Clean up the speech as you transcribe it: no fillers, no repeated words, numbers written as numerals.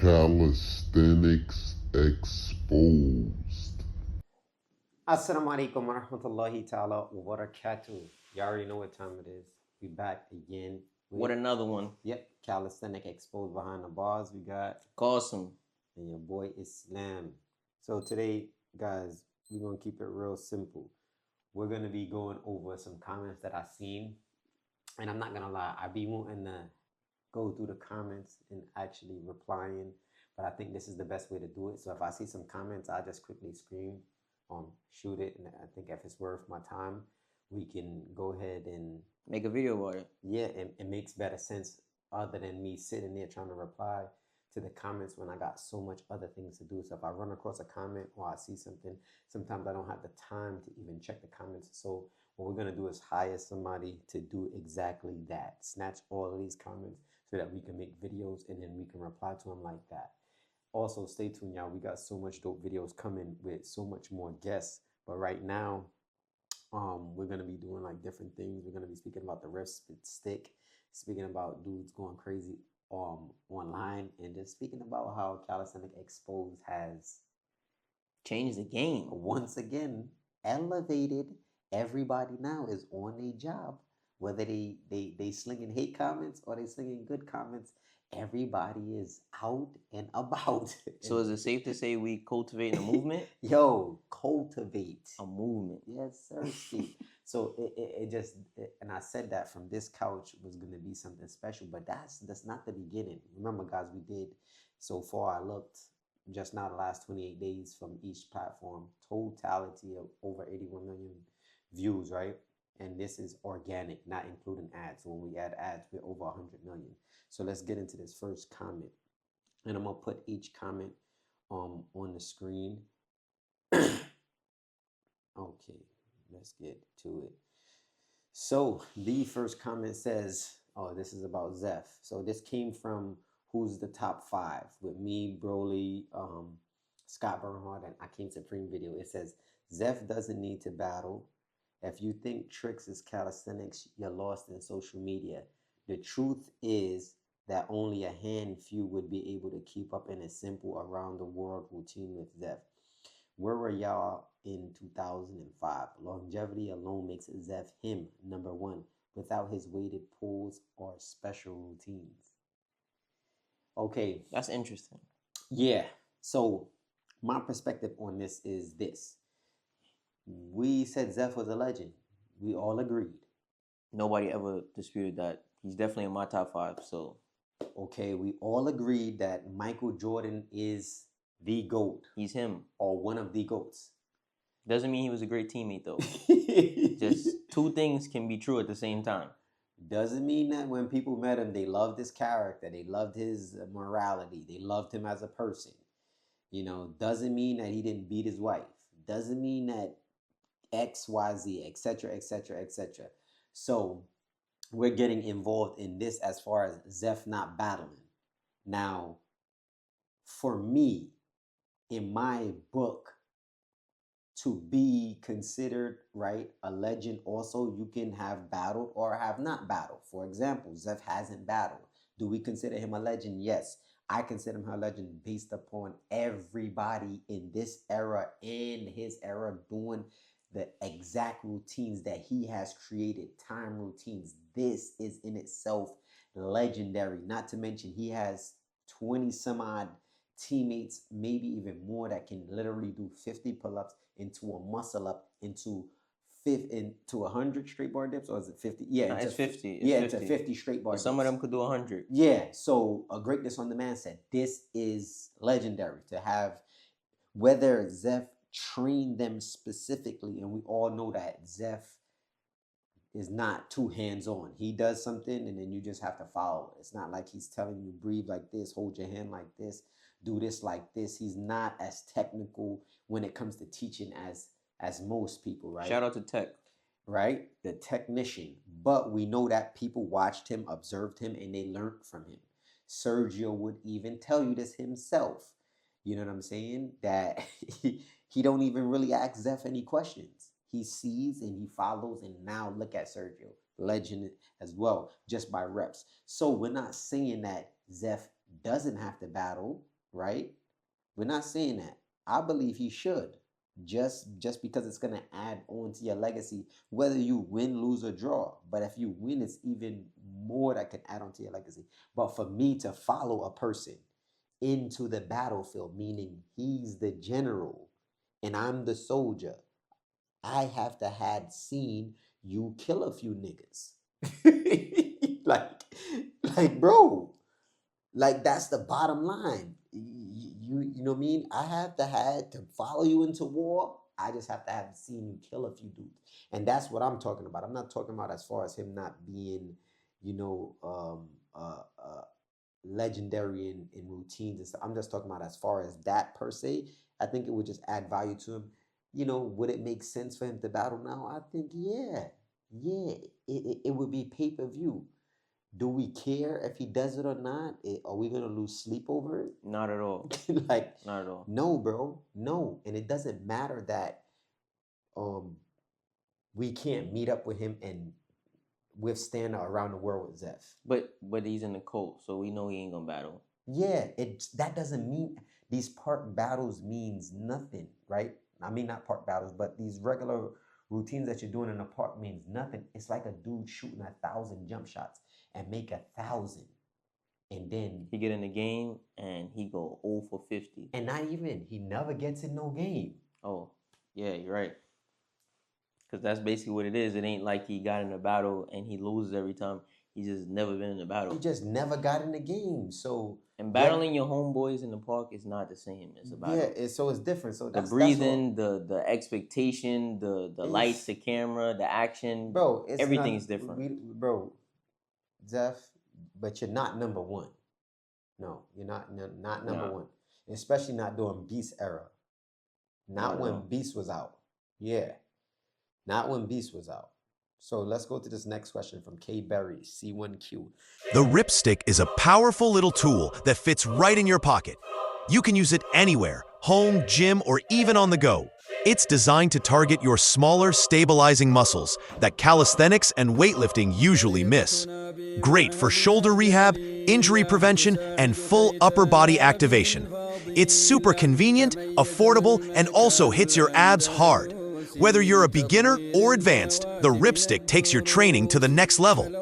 Calisthenics exposed. Assalamu alaikum wa rahmatullahi ta'ala wa barakatuh. You already know what time it is. We back again with another one. Yep, calisthenic exposed behind the bars. We got Qasim and your boy Islam. So today, guys, we're gonna keep it real simple. We're gonna be going over some comments that I seen, and I'm not gonna lie, I be wanting to go through the comments and actually replying, but I think this is the best way to do it. So if I see some comments, I just quickly scream, shoot it, and I think if it's worth my time, we can go ahead and make a video about it. Yeah, it makes better sense other than me sitting there trying to reply to the comments when I got so much other things to do. So if I run across a comment or I see something, sometimes I don't have the time to even check the comments. So what we're gonna do is hire somebody to do exactly that. Snatch all of these comments so that we can make videos and then we can reply to them like that. Also, stay tuned, y'all. We got so much dope videos coming with so much more guests. But right now, we're gonna be doing like different things. We're gonna be speaking about the Ripstick, speaking about dudes going crazy online, and just speaking about how Calisthenic Exposed has changed the game. Once again, elevated. Everybody now is on a job. Whether they slinging hate comments or they slinging good comments, everybody is out and about. So is it safe to say we cultivate a movement? Yo, cultivate a movement. Yes, sir, Steve. So and I said that from this couch was going to be something special, but that's not the beginning. Remember, guys, we did so far. I looked just now the last 28 days from each platform, totality of over 81 million views, right? And this is organic, not including ads. So when we add ads, we're over 100 million. So let's get into this first comment. And I'm going to put each comment on the screen. Okay, let's get to it. So the first comment says, oh, this is about Zeff. So this came from Who's the Top 5 with me, Broly, Scott Bernhard, and Akeem Supreme video. It says, Zeff doesn't need to battle. If you think tricks is calisthenics, you're lost in social media. The truth is that only a handful would be able to keep up in a simple around the world routine with Zeff. Where were y'all in 2005? Longevity alone makes Zeff him, number one, without his weighted pulls or special routines. Okay. That's interesting. Yeah. So my perspective on this is this. We said Zeff was a legend. We all agreed. Nobody ever disputed that. He's definitely in my top 5. So, okay, we all agreed that Michael Jordan is the GOAT. He's him. Or one of the GOATs. Doesn't mean he was a great teammate, though. Just two things can be true at the same time. Doesn't mean that when people met him, they loved his character. They loved his morality. They loved him as a person. You know, doesn't mean that he didn't beat his wife. Doesn't mean that X, Y, Z, etc., etc., etc. So we're getting involved in this as far as Zeff not battling. Now, for me, in my book, to be considered, right, a legend, also you can have battled or have not battled. For example, Zeff hasn't battled. Do we consider him a legend? Yes. I consider him a legend based upon everybody in this era and his era doing the exact routines that he has created, time routines. This is in itself legendary. Not to mention he has 20 some odd teammates, maybe even more, that can literally do 50 pull-ups into a muscle up into 100 straight bar dips, or is it 50? Yeah, no, it's 50. It's a 50 straight bar dips. Some of them could do 100. Yeah, so a greatness on demand said this is legendary to have. Whether Zeff trained them specifically, and we all know that Zeff is not too hands-on. He does something and then you just have to follow. It's not like he's telling you breathe like this, hold your hand like this, do this like this. He's not as technical when it comes to teaching as most people, right? Shout out to Tech. Right? The technician. But we know that people watched him, observed him, and they learned from him. Sergio would even tell you this himself. You know what I'm saying? That he don't even really ask Zeff any questions. He sees and he follows, and now look at Sergio, legend as well, just by reps. So we're not saying that Zeff doesn't have to battle. right? We're not saying that. I believe he should. Just because it's gonna add on to your legacy, whether you win, lose, or draw. But if you win, it's even more that can add on to your legacy. But for me to follow a person into the battlefield, meaning he's the general and I'm the soldier, I have to had seen you kill a few niggas. like, bro, like that's the bottom line. You know what I mean? I have to had to follow you into war. I just have to have seen you kill a few dudes, and that's what I'm talking about. I'm not talking about as far as him not being, you know, legendary in routines and stuff. I'm just talking about as far as that per se. I think it would just add value to him. You know, would it make sense for him to battle now? I think yeah. It would be pay per view. Do we care if he does it or not? Are we gonna lose sleep over it? Not at all. Like, not at all. No, bro, no. And it doesn't matter that we can't meet up with him and withstand around the world with Zeff. But he's in the cult, so we know he ain't gonna battle. Yeah, that doesn't mean these park battles means nothing, right? I mean, not park battles, but these regular routines that you're doing in the park means nothing. It's like a dude shooting 1,000 jump shots and make 1,000, and then he get in the game and he go 0 for 50. And not even, he never gets in no game. Oh, yeah, you're right. Because that's basically what it is. It ain't like he got in a battle and he loses every time. He just never been in a battle. He just never got in the game. So and battling your homeboys in the park is not the same as a battle. Yeah, so it's different. So the breathing, the expectation, the lights, the camera, the action, bro, everything is different. Bro, Zeff, but you're not number one. No, you're not number one. Especially not during Beast era. Not when Beast was out. Yeah. Not when Beast was out. So let's go to this next question from K. Berry, C1Q. The Ripstick is a powerful little tool that fits right in your pocket. You can use it anywhere, home, gym, or even on the go. It's designed to target your smaller, stabilizing muscles that calisthenics and weightlifting usually miss. Great for shoulder rehab, injury prevention, and full upper body activation. It's super convenient, affordable, and also hits your abs hard. Whether you're a beginner or advanced, the Ripstick takes your training to the next level.